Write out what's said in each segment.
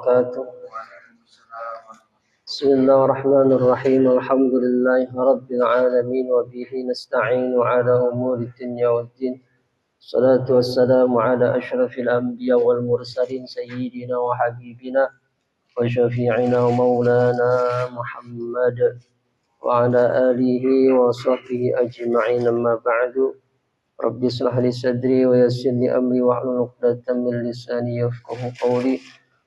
وبركاته. بسم الله الرحمن الرحيم. الحمد لله رب العالمين وبه نستعين على أمور الدنيا والدين. الصلاة والسلام على أشرف الأنبياء والمرسلين سيدنا وحبيبنا وشفيعنا ومولانا محمد وعلى آله وصحبه أجمعين. أما بعد، رب اشرح لي صدري ويسر لي أمري واحلل عقدة من لساني يفقهوا قولي.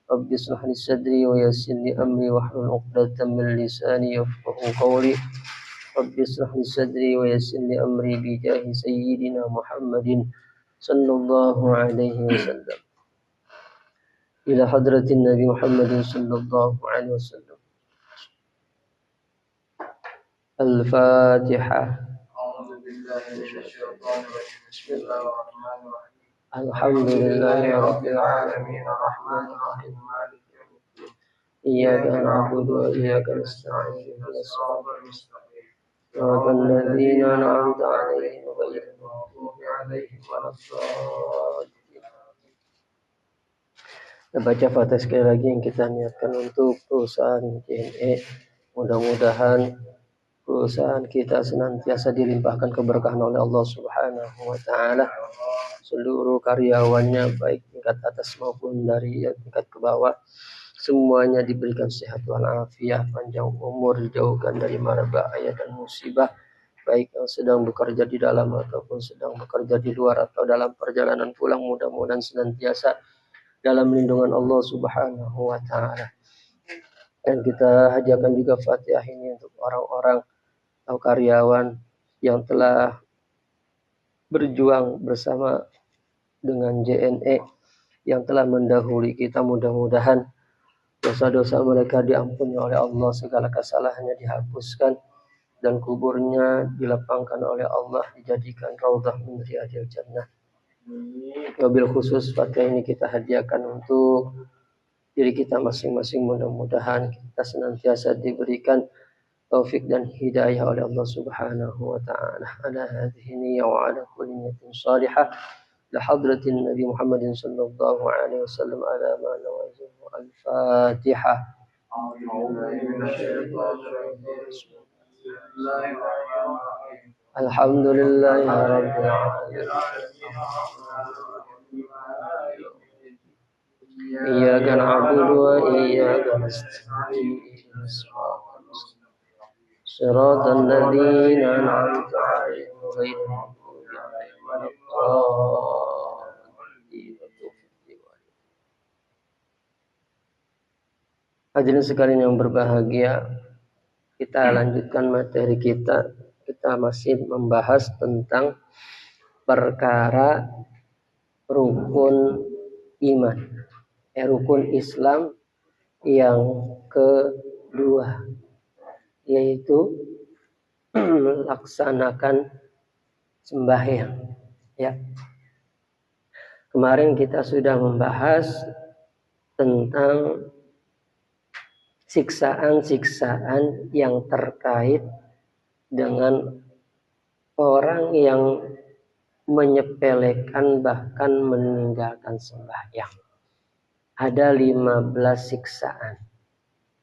رب اشرح لي صدري ويسر لي أمري واحلل عقدة من لساني يفقهوا قولي. رب اشرح لي صدري ويسر لي أمري بجاه سيدنا محمد صلى الله عليه وسلم. إلى حضرة النبي محمد صلى الله عليه وسلم. الفاتحة. أعوذ بالله من الشيطان الرجيم. بسم الله الرحمن الرحيم. الحمد لله رب العالمين الرحمن الرحيم مالك يوم الدين. إياك نعبد وإياك نستعين اهدنا الصراط المستقيم صراط الذين أنعمت عليهم غير المغضوب عليهم ولا الضالين. Kita baca Fatihah sekali lagi yang kita niatkan untuk perusahaan JNE. Mudah-mudahan perusahaan kita senantiasa dilimpahkan keberkahan oleh Allah Subhanahu wa taala. Seluruh karyawannya baik tingkat atas maupun dari tingkat ke bawah semuanya diberikan sehat walafiat, panjang umur, dijauhkan dari mara bahaya dan musibah, baik yang sedang bekerja di dalam ataupun sedang bekerja di luar atau dalam perjalanan pulang, mudah-mudahan senantiasa dalam lindungan Allah Subhanahu wa taala. Dan kita hadiahkan juga Fatihah ini untuk orang-orang atau karyawan yang telah berjuang bersama dengan JNE, yang telah mendahului kita. Mudah-mudahan dosa-dosa mereka diampuni oleh Allah, segala kesalahannya dihapuskan, dan kuburnya dilapangkan oleh Allah, dijadikan raudhah min riyadil jannah. Wabil khusus Fatihah ini kita hadiahkan untuk diri kita masing-masing. Mudah-mudahan kita senantiasa diberikan taufik dan hidayah oleh Allah Subhanahu wa taala. Ala hadhihi niyyah wa ala kulli niyyatin salihah. La hadratin Nabi Muhammadin sallallahu alaihi wasallam ala ma nawazihu. Al-Fatihah. أعوذ بالله من الشيطان الرجيم. بسم الله الرحمن الرحيم. Alhamdulillahi rabbil alamin. Iyyaka na'budu wa iyyaka nasta'in. Shiratal ladzina an'amta 'alaihim ghairil maghdubi 'alaihim waladdallin. Hadirin sekalian yang berbahagia, kita lanjutkan materi kita. Kita masih membahas tentang perkara rukun iman, rukun Islam yang kedua, yaitu melaksanakan sembahyang. Ya. Kemarin kita sudah membahas tentang siksaan-siksaan yang terkait dengan orang yang menyepelekan bahkan meninggalkan sembahyang. Ada 15 siksaan.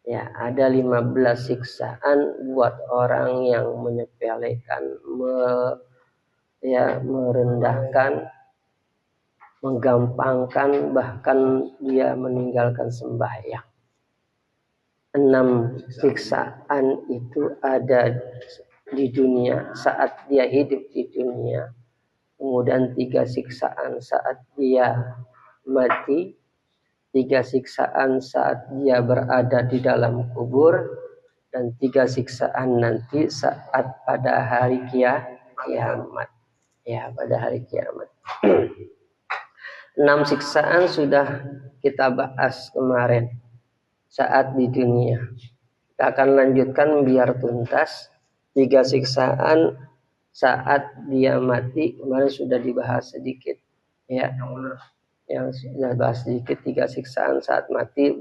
Ya, ada 15 siksaan buat orang yang menyepelekan, merendahkan, menggampangkan, bahkan dia meninggalkan sembahyang. 6 siksaan itu ada di dunia saat dia hidup di dunia. Kemudian 3 siksaan saat dia mati, 3 siksaan saat dia berada di dalam kubur, dan 3 siksaan nanti saat pada hari kiamat. Ya, pada hari kiamat. 6 siksaan sudah kita bahas kemarin saat di dunia. Kita akan lanjutkan biar tuntas. 3 siksaan saat dia mati kemarin sudah dibahas sedikit. Ya. Yang sudah bahas sedikit 3 siksaan saat mati.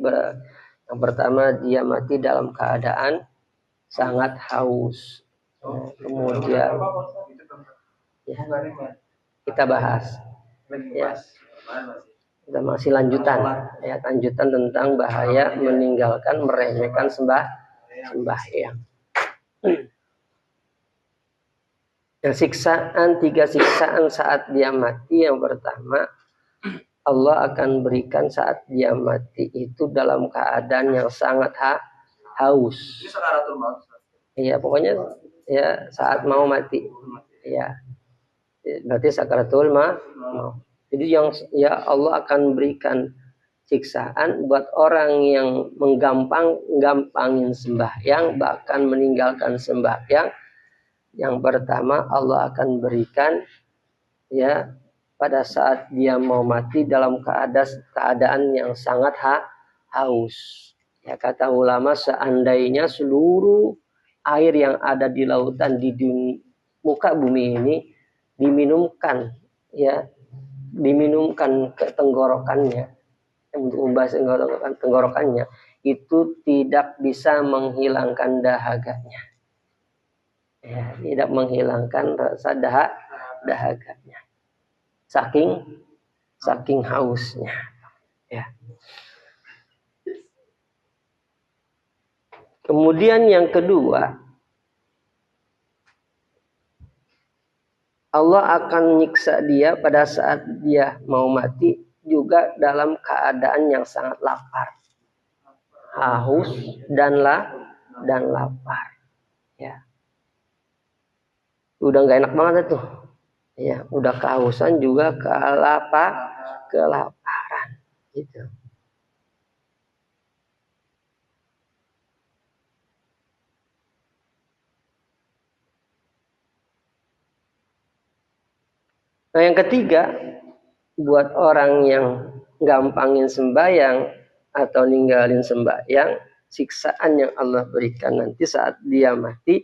Yang pertama, dia mati dalam keadaan sangat haus. Kemudian ya, kita bahas. Ya. Kita masih lanjutan tentang bahaya meninggalkan, meremehkan sembahyang. Yang tiga siksaan saat dia mati. Yang pertama, Allah akan berikan saat dia mati itu dalam keadaan yang sangat haus. Iya, pokoknya ya saat mau mati. Ya, berarti sakaratul maut. Jadi ya Allah akan berikan siksaan buat orang yang gampangin sembahyang, bahkan meninggalkan sembahyang. Yang pertama, Allah akan berikan ya pada saat dia mau mati dalam keadaan yang sangat haus. Ya, kata ulama, seandainya seluruh air yang ada di lautan di muka bumi ini diminumkan ke tenggorokannya, untuk membahas tenggorokannya, itu tidak bisa menghilangkan dahaganya. Ya, tidak menghilangkan rasa dahaganya. Saking hausnya. Ya. Kemudian yang kedua, Allah akan nyiksa dia pada saat dia mau mati juga dalam keadaan yang sangat lapar. Haus dan lapar. Ya. Udah nggak enak banget tuh. Ya, udah kehausan juga kelaparan gitu. Nah, yang ketiga, buat orang yang gampangin sembahyang atau ninggalin sembahyang, siksaan yang Allah berikan nanti saat dia mati,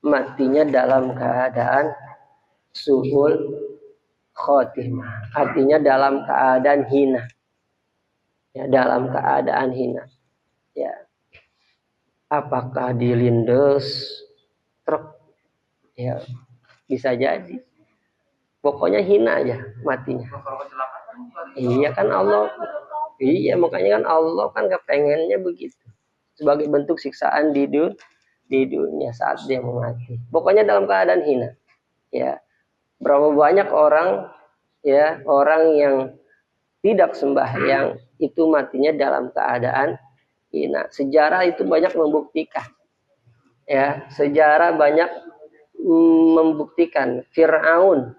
matinya dalam keadaan su'ul khotimah, artinya dalam keadaan hina. Ya, dalam keadaan hina. Ya. Apakah dilindes truk? Ya, bisa jadi. Pokoknya hina aja matinya. Iya kan Allah. Iya, makanya kan Allah kan kepengennya begitu. Sebagai bentuk siksaan di dunia saat dia mau mati. Pokoknya dalam keadaan hina. Ya. Berapa banyak orang yang tidak sembahyang itu matinya dalam keadaan hina. Sejarah itu banyak membuktikan. Ya, sejarah banyak membuktikan Fir'aun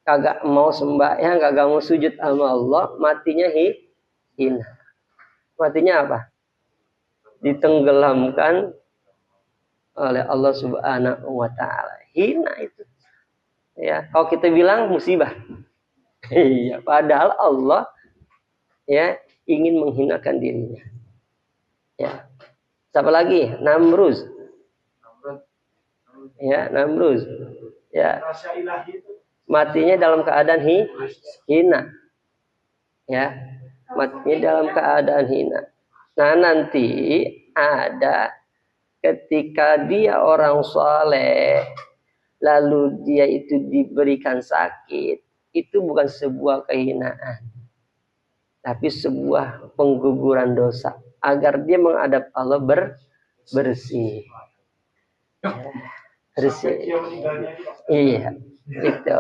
kagak mau sembahyang, kagak mau sujud sama Allah, matinya hina. Matinya apa? Ditenggelamkan oleh Allah Subhanahu wa taala. Hina itu. Ya, kalau kita bilang musibah. Iya, padahal Allah ingin menghinakan dirinya. Ya. Siapa lagi? Namruz. Ya, Namruz. Ya. Matinya dalam keadaan hina. Ya. Matinya dalam keadaan hina. Nah, nanti ada ketika dia orang soleh, lalu dia itu diberikan sakit, itu bukan sebuah kehinaan, tapi sebuah pengguguran dosa agar dia menghadap Allah bersih. Ya, bersih. Iya, itu.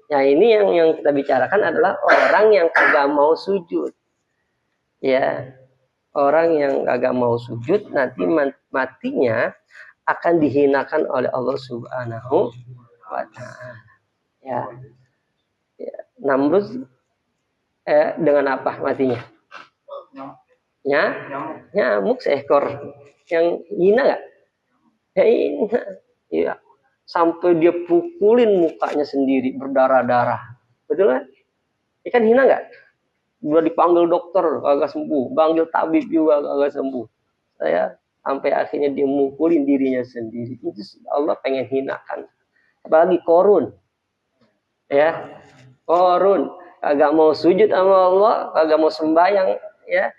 Nah, ini yang kita bicarakan adalah orang yang kagak mau sujud. Ya, orang yang kagak mau sujud nanti matinya akan dihinakan oleh Allah Subhanahu wa taala. Ya. Namrud dengan apa matinya? Nyamuk seekor. Yang hina enggak? Ya hina. Ya. Sampai dia pukulin mukanya sendiri berdarah-darah. Betul kan? Ikan hina enggak? Udah dipanggil dokter kagak sembuh, panggil tabib juga kagak sembuh. Saya sampai akhirnya dia mukulin dirinya sendiri. Itu Allah pengen hinakan. Apalagi Korun. Ya. Korun kagak mau sujud sama Allah, kagak mau sembahyang, ya.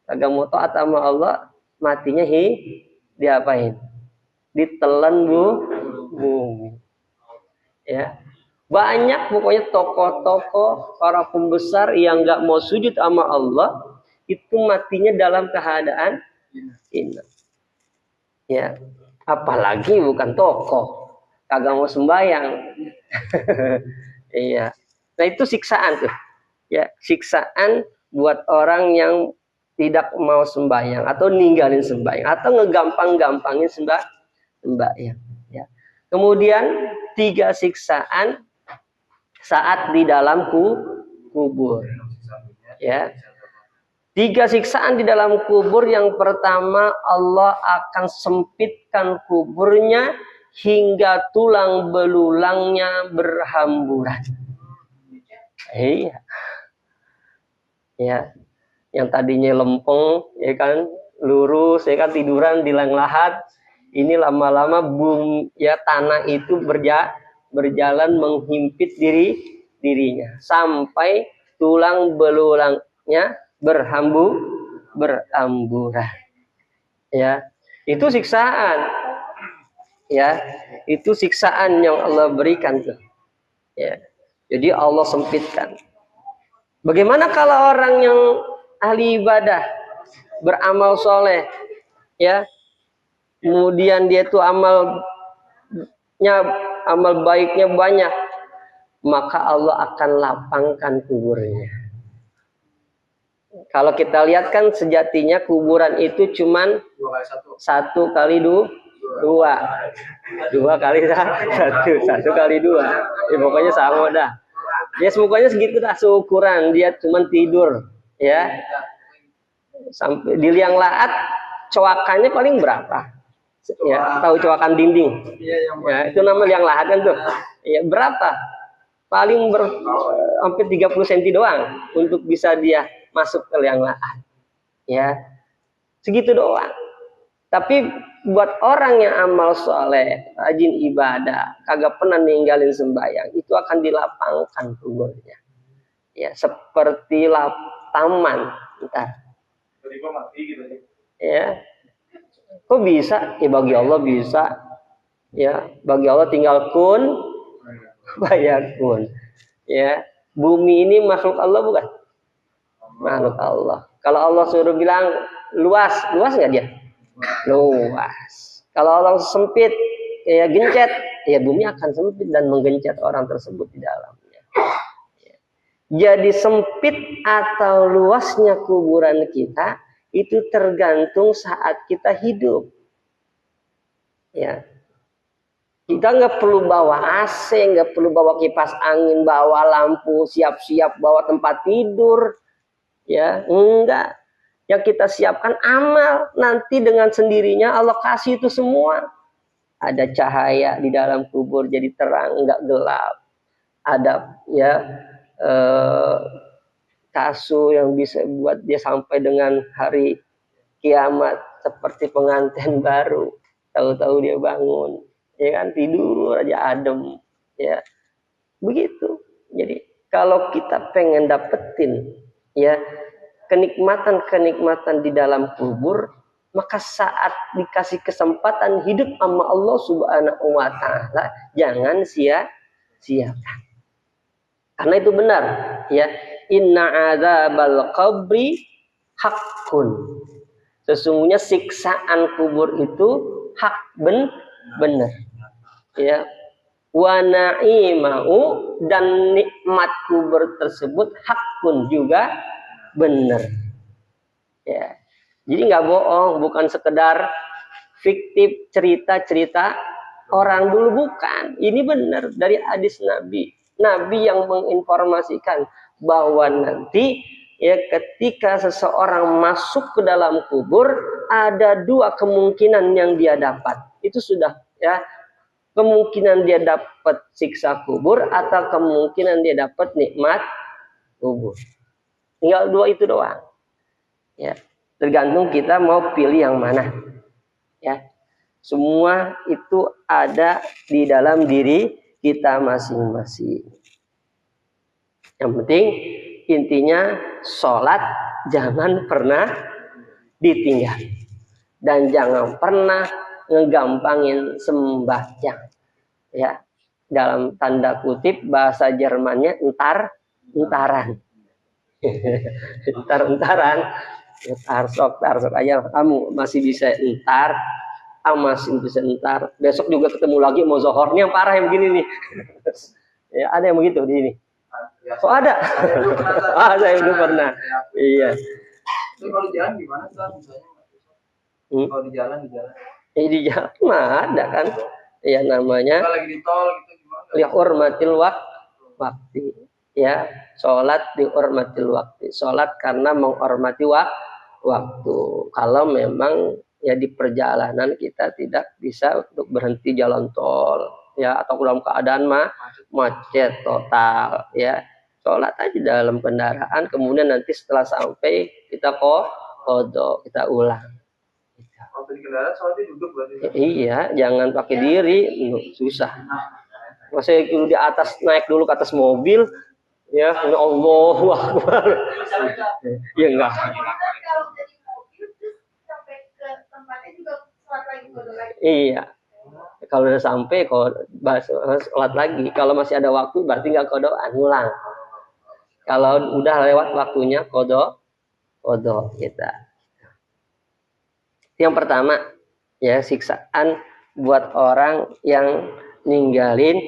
Kagak mau taat sama Allah, matinya diapain? Ditelan bumi. Ya. Banyak pokoknya tokoh-tokoh para pembesar yang nggak mau sujud sama Allah itu matinya dalam keadaan hina. Ya, apalagi bukan tokoh, kagak mau sembahyang. Iya. Nah itu siksaan tuh. Ya, siksaan buat orang yang tidak mau sembahyang atau ninggalin sembahyang atau ngegampang-gampangin sembahyang. Ya. Kemudian 3 siksaan saat di dalam kubur. Ya. 3 siksaan di dalam kubur. Yang pertama, Allah akan sempitkan kuburnya hingga tulang belulangnya berhamburan. Iya. Ya, yang tadinya lempeng, ya kan, lurus, ya kan, tiduran di liang lahat. Ini lama-lama ya tanah itu berjalan menghimpit dirinya sampai tulang belulangnya berhamburan. Ya, itu siksaan. Ya, itu siksaan yang Allah berikan tuh. Ya, jadi Allah sempitkan. Bagaimana kalau orang yang ahli ibadah, beramal soleh, ya, kemudian dia tuh amal baiknya banyak, maka Allah akan lapangkan kuburnya. Kalau kita lihat kan sejatinya kuburan itu cuman 1 kali 2, 2 kali 1 kali 2, ya, pokoknya sama dah. Ya semuanya segitu dah seukuran, dia cuman tidur, ya. Sampai di liang lahat coakannya paling berapa? Ya, tahu coakan dinding? Ya, itu nama liang lahat kan tuh. Ya, berapa? Paling hampir 30 cm doang untuk bisa dia masuk ke liang lahat. Ya. Segitu doang. Tapi buat orang yang amal soleh, rajin ibadah, kagak pernah ninggalin sembahyang, itu akan dilapangkan kuburnya. Ya, seperti taman. Entar. Ya. Kok bisa? Ya bagi Allah bisa. Ya, bagi Allah tinggal kun fayakun. Ya, bumi ini makhluk Allah bukan? Makhluk Allah. Kalau Allah suruh bilang luas nggak dia? Luas. Kalau Allah sempit, ya gencet, ya bumi akan sempit dan menggencet orang tersebut di dalamnya. Jadi sempit atau luasnya kuburan kita itu tergantung saat kita hidup. Ya, kita nggak perlu bawa AC, nggak perlu bawa kipas angin, bawa lampu, siap-siap bawa tempat tidur. Ya, enggak. Yang kita siapkan amal, nanti dengan sendirinya Allah kasih itu semua. Ada cahaya di dalam kubur jadi terang, enggak gelap. Ada ya kasur yang bisa buat dia sampai dengan hari kiamat seperti pengantin baru. Tahu-tahu dia bangun, ya kan, tidur aja adem, ya. Begitu. Jadi kalau kita pengen dapetin ya kenikmatan-kenikmatan di dalam kubur, maka saat dikasih kesempatan hidup sama Allah Subhanahu wa taala, jangan sia-siakan. Karena itu benar, ya. Inna adzabal qabri haqqun. Sesungguhnya siksaan kubur itu hak benar. Ya. Wa na'imahu, dan nikmat kubur tersebut haqqun juga benar. Ya. Jadi nggak bohong, bukan sekedar fiktif cerita-cerita orang dulu, bukan. Ini benar dari hadis Nabi. Nabi yang menginformasikan bahwa nanti ya ketika seseorang masuk ke dalam kubur ada 2 kemungkinan yang dia dapat. Itu sudah ya, kemungkinan dia dapat siksa kubur atau kemungkinan dia dapat nikmat kubur. Tinggal 2 itu doang. Ya, tergantung kita mau pilih yang mana. Ya. Semua itu ada di dalam diri kita masing-masing. Yang penting intinya sholat jangan pernah ditinggal. Dan jangan pernah ngegampangin sembahyang. Ya. dalam tanda kutip bahasa Jermannya entaran. Entar-entaran. Tarsok aja kamu masih bisa entar, masih bisa entar. Besok juga ketemu lagi mau zohor. Ini yang parah yang begini nih. Ya, ada yang begitu di sini. Oh ada. Saya belum pernah. Iya. Tapi kalau di jalan gimana Ustaz? Misalnya kalau di jalan di jalan mah ada kan. Ya namanya. Kalau lagi di tol gitu gimana? Lihurmatil waktu. Ya, sholat dihormatil waktu. Sholat karena menghormati waktu. Kalau memang ya di perjalanan kita tidak bisa untuk berhenti jalan tol, ya, atau dalam keadaan macet total, ya. Sholat aja dalam kendaraan, kemudian nanti setelah sampai kita kodok, kita ulang. Waktu di kendaraan sholatnya duduk berarti? Iya, jangan pakai diri, susah. Masih dulu di atas, naik dulu ke atas mobil. Ya, Allahu Akbar. Ya enggak. Iya. Kalau udah sampai sholat lagi. Kalau masih ada waktu berarti enggak kodokan, ngulang. Kalau udah lewat waktunya kodok kita. Yang pertama, ya, siksaan buat orang yang ninggalin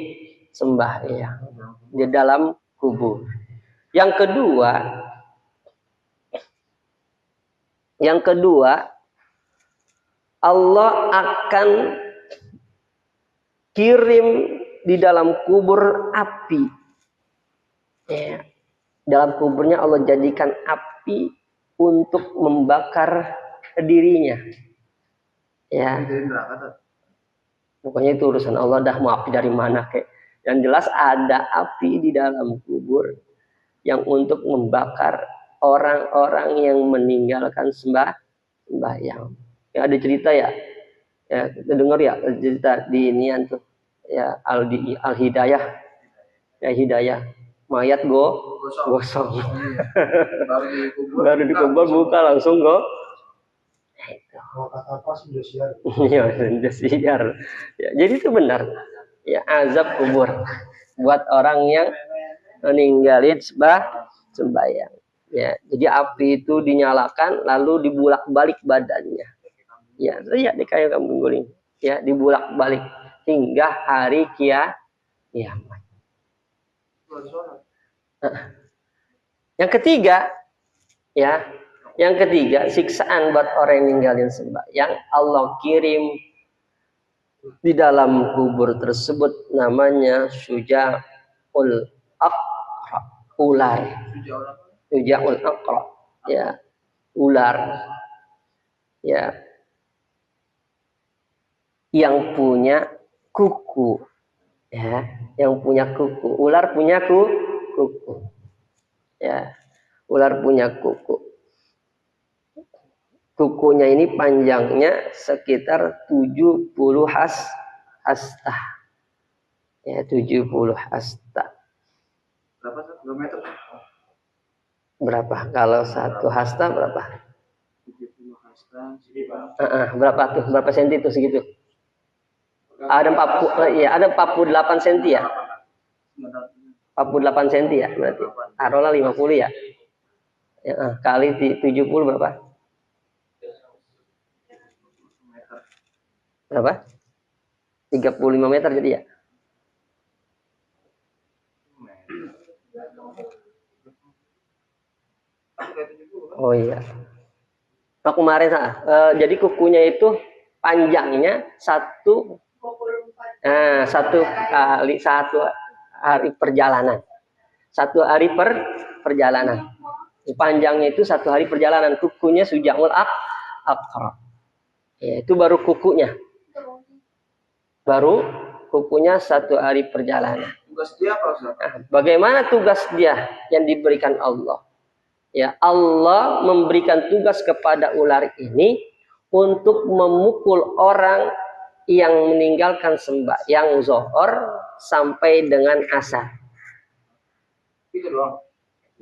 sembahyang di dalam kubur. Yang kedua, Allah akan kirim di dalam kubur api. Ya. Dalam kuburnya Allah jadikan api untuk membakar dirinya. Ya. Pokoknya itu urusan Allah, dah mau api dari mana kayak. Yang jelas ada api di dalam kubur yang untuk membakar orang-orang yang meninggalkan sembahyang. Ya, ada cerita ya kita dengar ya cerita di inian tuh ya Al-Hidayah. Ya, Hidayah mayat gosong. Baru dikubur buka langsung Iya, sudah siar. Ya, jadi itu benar. Ya, azab kubur buat orang yang meninggalin sembahyang. Ya, jadi api itu dinyalakan lalu dibulak-balik badannya. Ya, lihat di kayu kamu guling. Ya, dibulak-balik hingga hari kiamat. Yang ketiga, siksaan buat orang yang ninggalin sembahyang, Allah kirim di dalam kubur tersebut namanya Syuja'ul Aqra, ular. Syuja'ul Aqra, ya, ular. Ya. Yang punya kuku. Ya, yang punya kuku. Ular punya kuku. Ya. Ular punya kuku. Kukunya ini panjangnya sekitar 70 hasta. Ya, 70 hasta. Berapa meter? Berapa? Kalau satu hasta berapa? 70 hasta. Berapa tuh? Berapa senti tuh segitu? Ada 48 senti ya? 48 senti ya berarti. Taruhlah 50 ya. Kali 70 berapa? Berapa? 35 meter jadi ya? Oh iya. Nah, kemarin jadi kukunya itu panjangnya satu hari perjalanan. Satu hari perjalanan. Panjangnya itu satu hari perjalanan. Kukunya Syuja'ul Aqra. Ya, itu baru kukunya. Baru kukunya satu hari perjalanan. Tugas dia apa, Ustaz? Bagaimana tugas dia yang diberikan Allah? Ya, Allah memberikan tugas kepada ular ini untuk memukul orang yang meninggalkan sembahyang zuhur sampai dengan asar. Itu doang.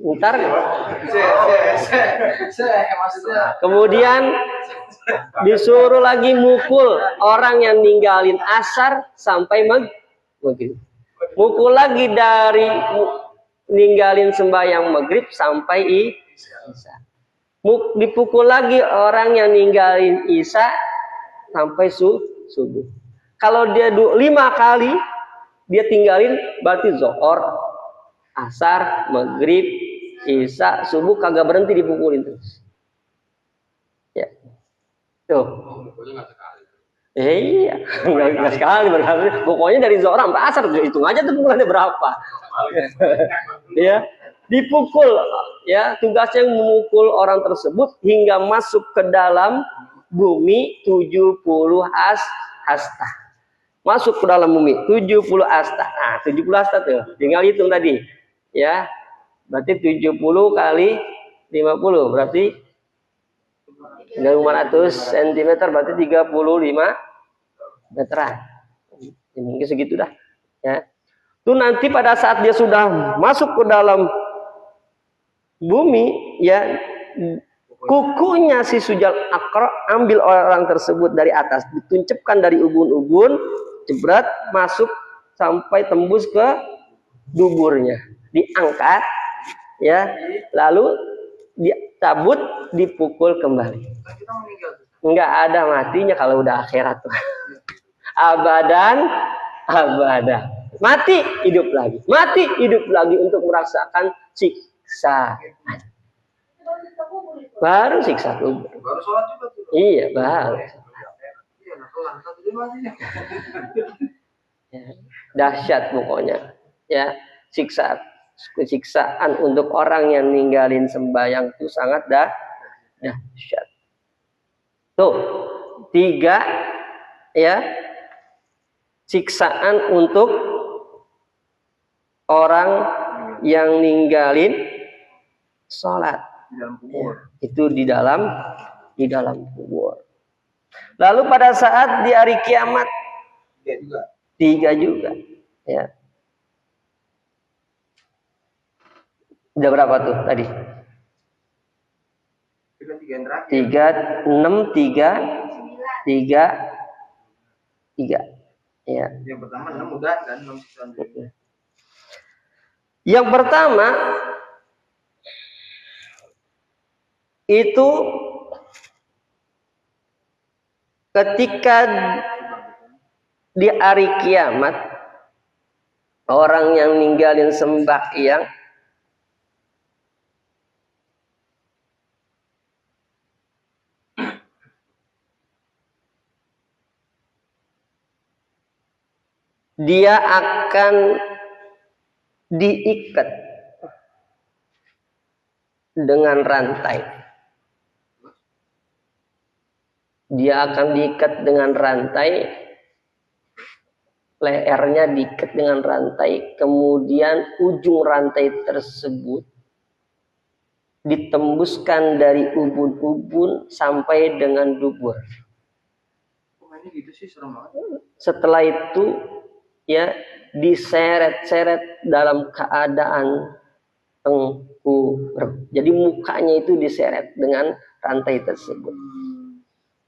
Ntar kemudian disuruh lagi mukul orang yang ninggalin asar sampai maghrib. Mukul lagi dari ninggalin sembahyang maghrib sampai isya. Dipukul lagi orang yang ninggalin isya sampai subuh. Kalau dia 5 kali dia tinggalin, berarti zuhur, asar, maghrib, isya, subuh kagak berhenti dipukulin terus. Ya. Tuh. Iya, enggak sekali berarti. Pokoknya dari zuhur sampai asar, hitung aja tuh pukulannya berapa. Ya, dipukul, ya, tugasnya memukul orang tersebut hingga masuk ke dalam bumi 70 hasta. Masuk ke dalam bumi 70 hasta. Nah, 70 hasta tuh. Tinggal hitung tadi. Ya. Berarti 70 kali 50 berarti 500 cm berarti 35 meteran. Ya, mungkin segitu dah. Ya. Itu nanti pada saat dia sudah masuk ke dalam bumi, ya, kukunya si Sujal Aqra ambil orang tersebut dari atas, dituncapkan dari ubun-ubun, jebret masuk sampai tembus ke duburnya, diangkat, ya, lalu dicabut, dipukul kembali. Enggak ada matinya kalau udah akhirat. Abadan. Mati hidup lagi untuk merasakan siksa. Baru siksa kubur. Baru sholat juga tuh. Iya, baru. Ya, dahsyat pokoknya. Ya, siksaan untuk orang yang ninggalin sembahyang itu sangat dahsyat. Tuh, 3, ya, siksaan untuk orang yang ninggalin sholat. Ya, itu di dalam kubur. Lalu pada saat di hari kiamat 3 juga. Ya. Udah berapa tuh tadi? 3, 6, 3, 3. Ya. Yang pertama 6 udah kan 6 siksaan. Yang pertama itu ketika di hari kiamat orang yang ninggalin sembahyang dia akan diikat dengan rantai. Dia akan diikat dengan rantai, lehernya diikat dengan rantai, kemudian ujung rantai tersebut ditembuskan dari ubun-ubun sampai dengan dubur. Gitu sih, serem banget. Setelah itu, ya, diseret-seret dalam keadaan tengkurap. Jadi mukanya itu diseret dengan rantai tersebut.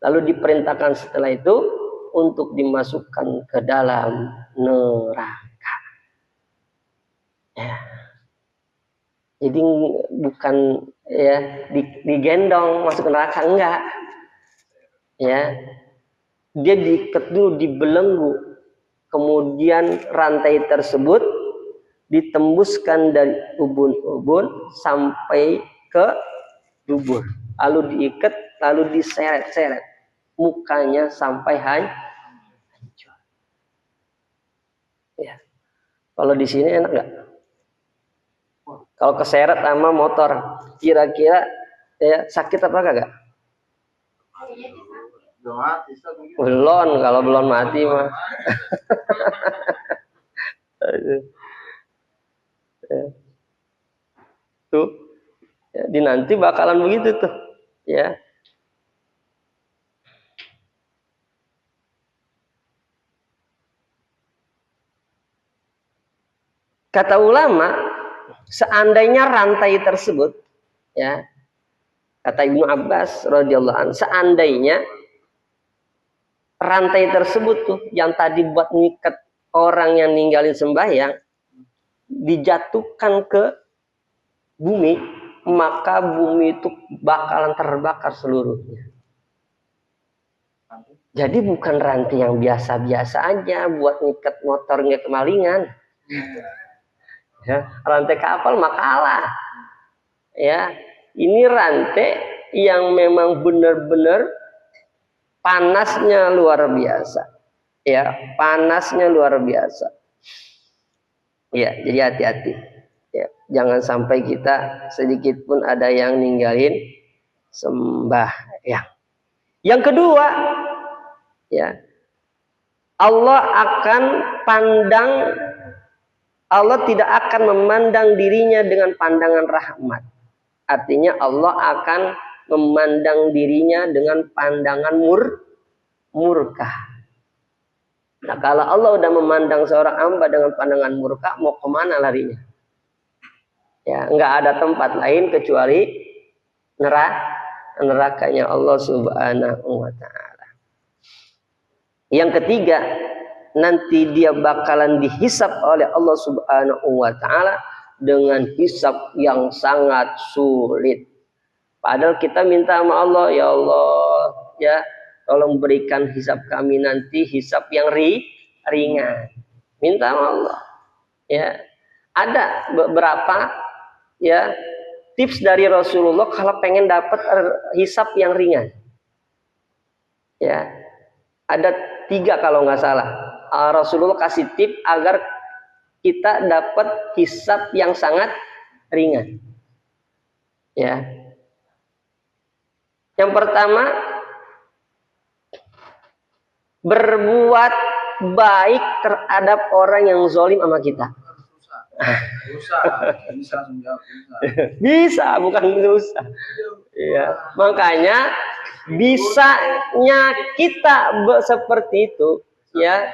Lalu diperintahkan setelah itu untuk dimasukkan ke dalam neraka. Ya. Jadi bukan, ya, digendong masuk ke neraka, enggak. Ya. Dia diikat dulu, dibelenggu. Kemudian rantai tersebut ditembuskan dari ubun-ubun sampai ke dubur. Lalu diikat, lalu diseret-seret. Mukanya sampai hancur. Ya. Kalau di sini enak nggak? Kalau keseret sama motor, kira-kira, ya, sakit apa kagak? Belum, kalau belum mati mah. Ya. Tuh, ya, di nanti bakalan begitu tuh, ya. Kata ulama, seandainya rantai tersebut, ya, kata Ibnu Abbas radhiyallahu anhu, seandainya rantai tersebut tuh yang tadi buat ngikat orang yang ninggalin sembahyang dijatuhkan ke bumi, maka bumi itu bakalan terbakar seluruhnya. Jadi bukan rantai yang biasa-biasa aja buat ngikat motor nggak kemalingan. Ya, rantai kapal makalah. Ya, ini rantai yang memang benar-benar panasnya luar biasa. Ya, panasnya luar biasa. Ya, jadi hati-hati. Ya, jangan sampai kita sedikit pun ada yang ninggalin sembahyang. Yang kedua, ya, Allah tidak akan memandang dirinya dengan pandangan rahmat. Artinya Allah akan memandang dirinya dengan pandangan murka. Nah, kalau Allah udah memandang seorang hamba dengan pandangan murka, mau kemana larinya? Ya, nggak ada tempat lain kecuali nerakanya Allah Subhanahu wa Ta'ala. Yang ketiga, nanti dia bakalan dihisap oleh Allah Subhanahu wa Ta'ala dengan hisap yang sangat sulit. Padahal kita minta sama Allah, ya Allah, ya tolong berikan hisap kami nanti hisap yang ringan. Minta sama Allah. Ya, ada beberapa ya tips dari Rasulullah kalau pengen dapat hisap yang ringan. Ya, ada 3 kalau nggak salah. Rasulullah kasih tips agar kita dapat hisap yang sangat ringan. Ya. Yang pertama, berbuat baik terhadap orang yang zalim sama kita. Bisa, bukan susah. Ya, makanya bisanya kita seperti itu, ya,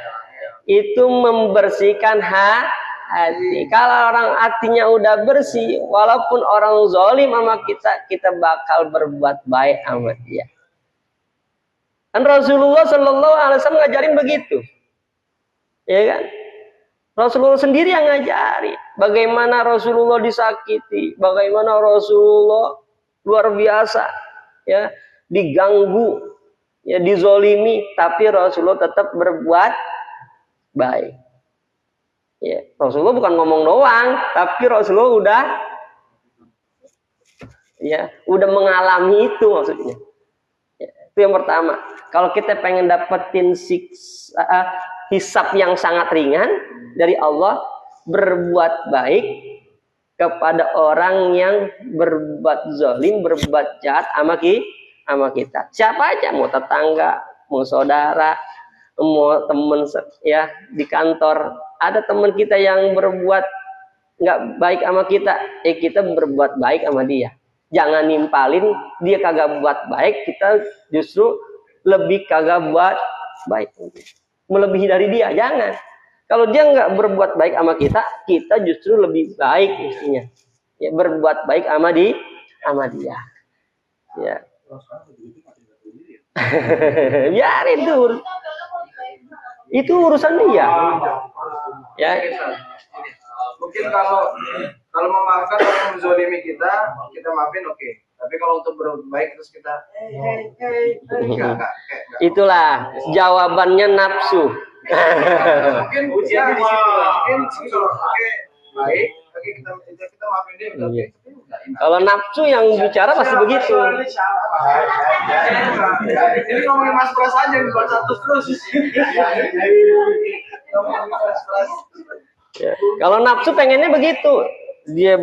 itu membersihkan hati. Kalau orang hatinya udah bersih, walaupun orang zalim sama kita bakal berbuat baik sama dia. Dan Rasulullah Shallallahu Alaihi Wasallam ngajarin begitu, ya kan? Rasulullah sendiri yang ngajari bagaimana Rasulullah disakiti, bagaimana Rasulullah luar biasa, ya, diganggu, ya, dizolimi, tapi Rasulullah tetap berbuat baik. Ya, Rasulullah bukan ngomong doang, tapi Rasulullah udah mengalami itu maksudnya. Ya, itu yang pertama. Kalau kita pengen dapetin hisab yang sangat ringan dari Allah, berbuat baik kepada orang yang berbuat zalim, berbuat jahat sama kita. Siapa aja, mau tetangga, mau saudara, mau teman ya di kantor. Ada teman kita yang berbuat nggak baik sama kita, kita berbuat baik sama dia. Jangan nimpalin dia kagak buat baik, kita justru lebih kagak buat baik, melebihi dari dia. Jangan. Kalau dia nggak berbuat baik sama kita, kita justru lebih baik mestinya. Ya, berbuat baik sama dia. Ya. Biarin tuh. Itu urusan dia. Ya. Mungkin kalau memaafkan orang yang menzolimi kita maafin, oke. Tapi kalau untuk berbuat baik terus kita enggak. Itulah jawabannya nafsu. Mungkin ujian di situ. Mungkin kalau baik, oke kita maafin dia udah oke. Kalau nafsu yang bicara pasti begitu. Ini ngomongin Mas Pras aja bukan satu terus. Ya. Kalau nafsu pengennya begitu, dia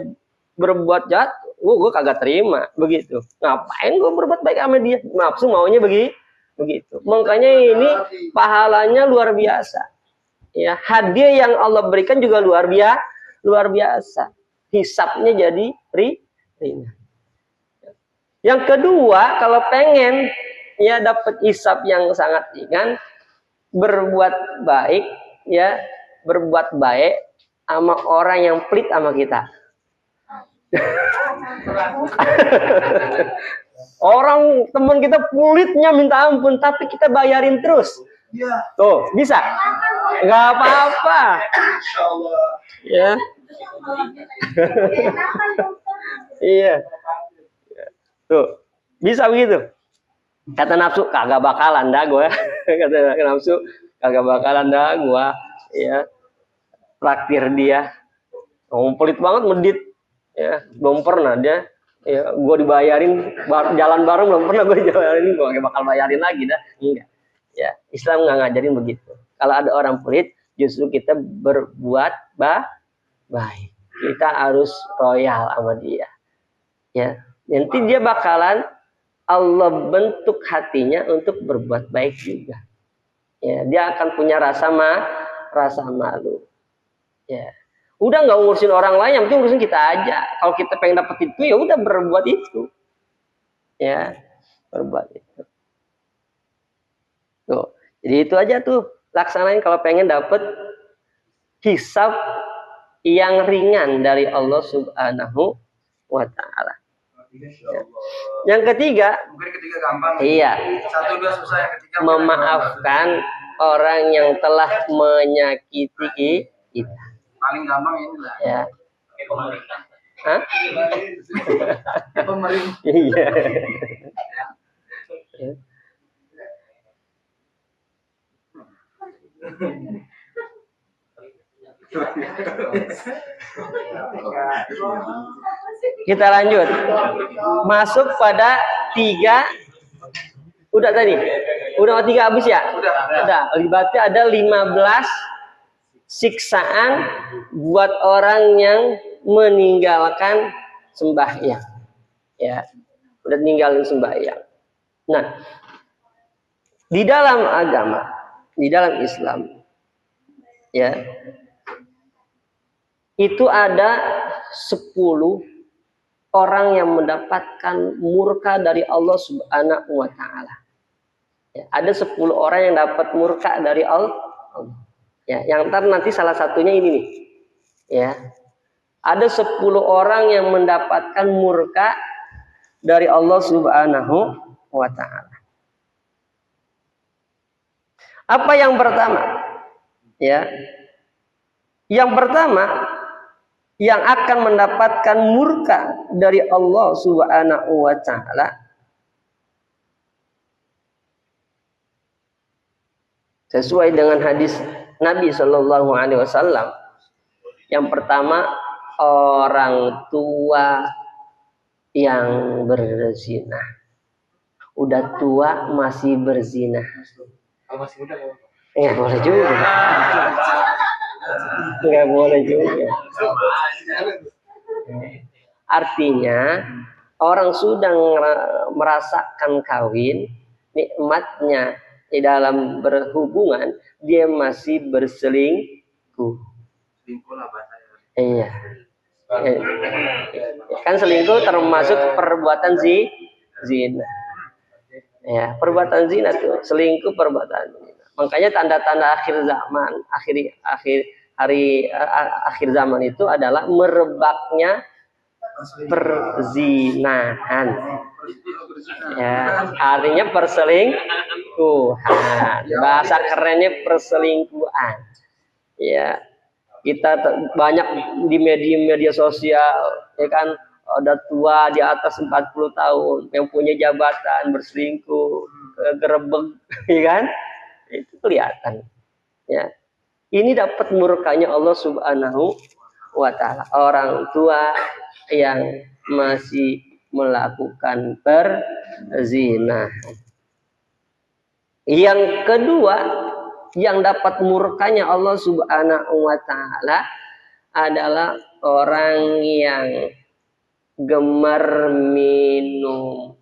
berbuat jahat, gue kagak terima begitu. Ngapain gue berbuat baik sama dia? Nafsu maunya begitu. Makanya ini pahalanya luar biasa. Ya, hadiah yang Allah berikan juga luar biasa. Hisapnya jadi ringan. Yang kedua, kalau pengen ya dapat hisap yang sangat ringan, berbuat baik sama orang yang pelit sama kita. Orang teman kita pelitnya minta ampun, tapi kita bayarin terus. Iya. Tuh, bisa? Nggak apa-apa. Insyaallah. Ya. Iya. Tuh, bisa begitu. Kata nafsu, kagak bakalan dah gue. Kata nafsu, kagak bakalan dah gue. Ya, traktir dia. Pelit banget medit. Ya, belum pernah dia. Ya, gue dibayarin jalan bareng belum pernah gue dibayarin, gue gak bakal bayarin lagi dah. Enggak. Ya, Islam nggak ngajarin begitu. Kalau ada orang pelit, justru kita berbuat baik. Kita harus royal sama dia. Ya, nanti dia bakalan Allah bentuk hatinya untuk berbuat baik juga. Ya, dia akan punya rasa malu. Ya, udah nggak ngurusin orang lain, yang penting ngurusin kita aja. Kalau kita pengen dapet itu, ya udah berbuat itu. Ya, berbuat itu. Tuh, jadi itu aja tuh laksanain kalau pengen dapet hisab yang ringan dari Allah Subhanahu wa Ta'ala. Yang ketiga, Mungkin ketiga gampang. iya, 1, 2 susah, yang ketiga memaafkan orang yang telah menyakiti kita. paling gampang ini lah. Ya. Hah? Pemerintah. Iya. Ya. Kita lanjut. Masuk pada 3. Udah tadi? Udah 3 habis ya? Udah. Berarti ada 15 siksaan buat orang yang meninggalkan sembahyang. Ya. Udah ninggalin sembahyang. Nah, di dalam agama, di dalam Islam, ya, itu ada 10 orang yang mendapatkan murka dari Allah Subhanahu wa Ta'ala. Ya, ada 10 orang yang dapat murka dari Allah. Ya, yang nanti salah satunya ini nih. Ya. Ada 10 orang yang mendapatkan murka dari Allah Subhanahu wa Ta'ala. Apa yang pertama? Ya. Yang pertama, yang akan mendapatkan murka dari Allah Subhanahu wa Ta'ala sesuai dengan hadis Nabi Shallallahu Alaihi Wasallam. Yang pertama, orang tua yang berzina. Udah tua masih berzina. Kalau masih muda Ya boleh juga. Nggak boleh juga. Artinya orang sudah merasakan kawin, nikmatnya di dalam berhubungan, dia masih berselingkuh. Selingkuh lah bahasanya. Iya. Kan selingkuh termasuk perbuatan zina. Ya, perbuatan zina tuh, selingkuh perbuatan zina. Makanya tanda-tanda akhir zaman, akhir zaman itu adalah merebaknya perzinahan. Ya, artinya perselingkuhan. Bahasa kerennya perselingkuhan. Ya, kita banyak di media sosial, ya kan, ada tua di atas 40 tahun yang punya jabatan berselingkuh, gerebek, ya kan? Itu kelihatan. Ya. Ini dapat murkanya Allah Subhanahu wa Ta'ala. Orang tua yang masih melakukan perzinahan. Yang kedua, yang dapat murkanya Allah Subhanahu wa Ta'ala adalah orang yang gemar minum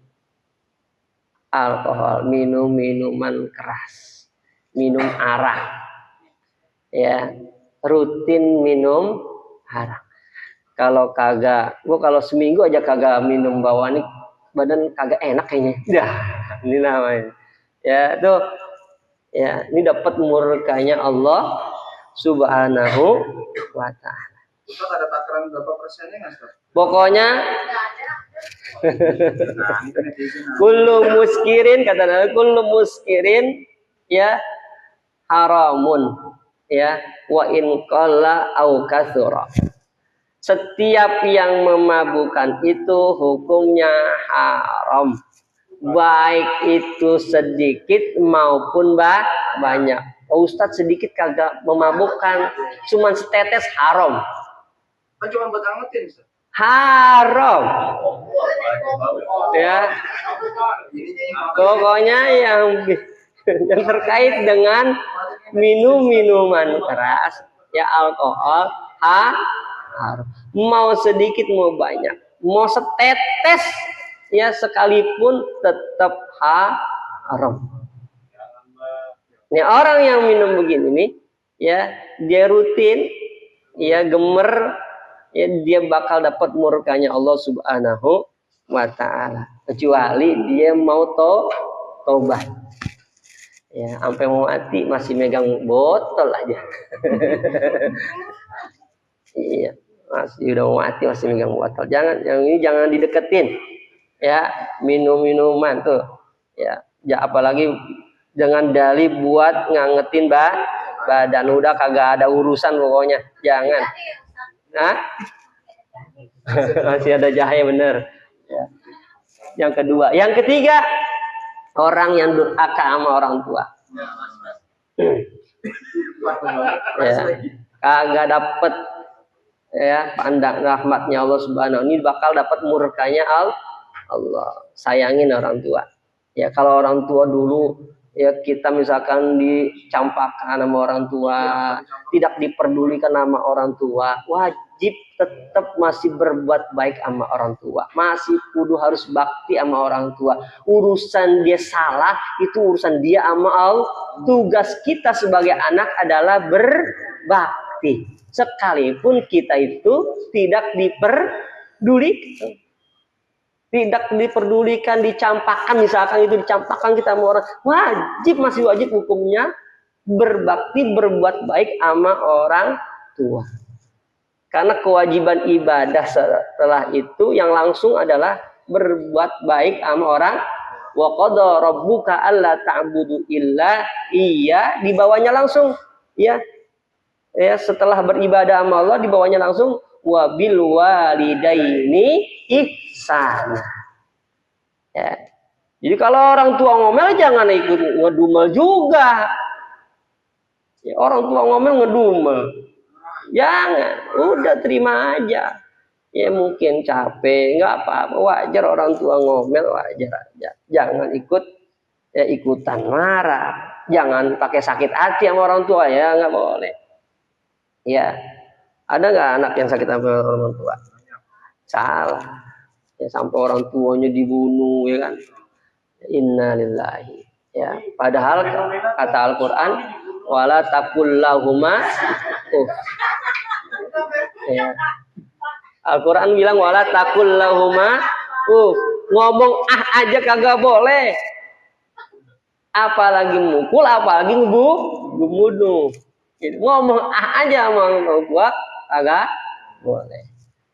alkohol, minum minuman keras, minum arak, ya, rutin minum arak. Kalau kagak, gua kalau seminggu aja kagak minum bawaan, badan kagak enak kayaknya. Dah, ini namanya. Ya tuh, ya ini dapat murkanya Allah Subhanahu wa Ta'ala. Ustaz ada takaran berapa persennya nggak, Ustaz? Pokoknya kullu muskirin, kata Nabi, kullu muskirin, ya, haramun, ya, wa in qalla au katsura. Setiap yang memabukkan itu hukumnya haram, baik itu sedikit maupun banyak. Oh, Ustadz sedikit kagak memabukkan, cuman setetes haram. Kan cuma buat angetin, Ustaz. Haram. Ya. Pokoknya yang terkait dengan minuman keras, ya alkohol, haram. Mau sedikit mau banyak, mau setetes ya sekalipun tetap haram. Nih orang yang minum begini nih, ya dia rutin, ya gemer, ya dia bakal dapat murkanya Allah Subhanahu wa Ta'ala. Kecuali dia mau tobat. Ya, sampai mau mati masih megang botol aja. Iya, masih udah mau mati masih megang botol. Jangan, yang ini jangan dideketin. Ya, minum-minuman tuh. Ya, apalagi dengan dalih buat ngangetin badan, udah kagak ada urusan pokoknya. Jangan. Hah? Masih ada jahe bener. Ya. Yang kedua, yang ketiga, orang yang durhaka sama orang tua. Ya, kagak dapet ya pandang rahmatnya Allah Subhanahu, ini bakal dapat murkanya Allah. Sayangin orang tua. Ya kalau orang tua dulu ya kita misalkan dicampakkan sama orang tua, tidak diperdulikan sama orang tua, wajib tetap masih berbuat baik sama orang tua, masih kudu harus bakti sama orang tua. Urusan dia salah itu urusan dia sama Allah. Tugas kita sebagai anak adalah berbakti, sekalipun kita itu tidak diperdulikan. Tidak diperdulikan, dicampakkan, misalkan itu dicampakkan kita sama orang, masih wajib hukumnya berbakti, berbuat baik sama orang tua. Karena kewajiban ibadah setelah itu yang langsung adalah berbuat baik sama orang. Wa qada rabbuka alla ta'budu illa iya, dibawanya langsung ya setelah beribadah sama Allah dibawanya langsung wa bil walidaini ihsana. Ya. Jadi kalau orang tua ngomel jangan ikut ngedumel juga. Ya, orang tua ngomel ngedumel. Jangan, udah terima aja. Ya mungkin capek, nggak apa-apa, wajar orang tua ngomel, wajar aja. Jangan ikutan marah. Jangan pakai sakit hati sama orang tua, ya nggak boleh. Ya, ada nggak anak yang sakit sama orang tua? Salah. Ya, sampai orang tuanya dibunuh, ya kan? Innalillahi. Ya, padahal kata Al-Quran, wala taqul lahuma ya. Al-Quran bilang wala taqul lahuma ngomong aja kagak boleh. Apalagi mukul, apalagi ngebunuh. Ngomong aja sama orang tua kagak boleh.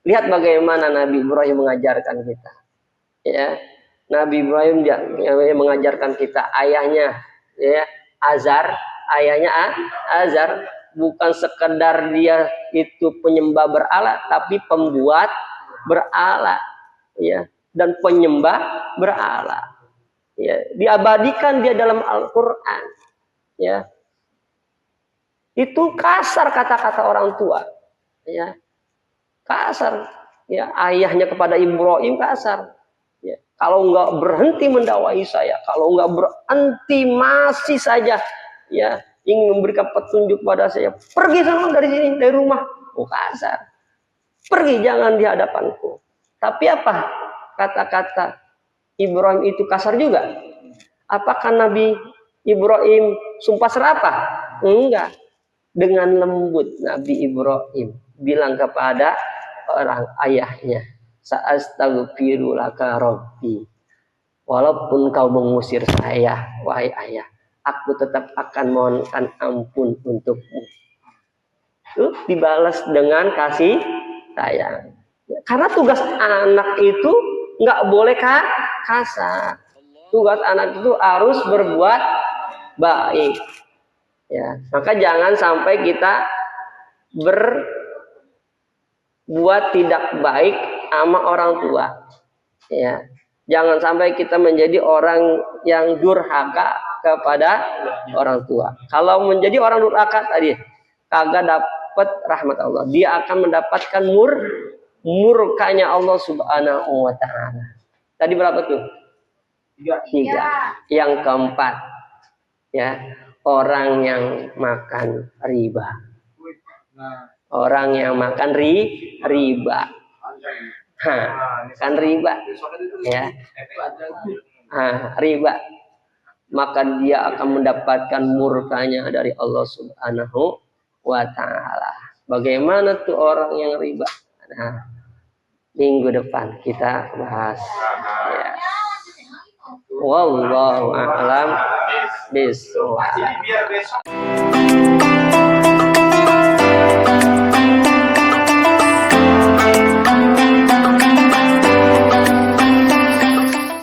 Lihat bagaimana Nabi Ibrahim mengajarkan kita. Ya, Nabi Ibrahim mengajarkan kita, ayahnya ya Azar, bukan sekedar dia itu penyembah berhala, tapi pembuat berhala, ya, dan penyembah berhala. Ya, diabadikan dia dalam Al-Qur'an. Ya. Itu kasar kata-kata orang tua. Ya. Kasar. Ya, ayahnya kepada Ibrahim kasar. Ya. Kalau enggak berhenti mendakwai saya, kalau enggak berhenti masih saja ya ingin memberikan petunjuk pada saya, pergi sana dari sini, dari rumah. Oh, kasar. Pergi, jangan di hadapanku. Tapi apa? Kata-kata Ibrahim itu kasar juga. Apakah Nabi Ibrahim sumpah serapah? Enggak. Dengan lembut Nabi Ibrahim bilang kepada orang ayahnya, sa'astaghfiru laka rabbi. Walaupun kau mengusir saya, wahai ayah, aku tetap akan mohonkan ampun untukmu. Itu dibalas dengan kasih sayang. Karena tugas anak itu nggak boleh kasar. Tugas anak itu harus berbuat baik. Ya, maka jangan sampai kita berbuat tidak baik sama orang tua. Ya, jangan sampai kita menjadi orang yang durhaka kepada orang tua. Kalau menjadi orang durhaka tadi kagak dapat rahmat Allah. Dia akan mendapatkan murkanya Allah Subhanahu wa taala. Tadi berapa tuh? 3. Yang keempat, ya, orang yang makan riba. Orang yang makan riba. Kan riba, ya. Riba. Maka dia akan mendapatkan murkanya dari Allah Subhanahu wa taala. Bagaimana tuh orang yang riba? Nah, minggu depan kita bahas. Ya. Wallahu a'lam bishawab.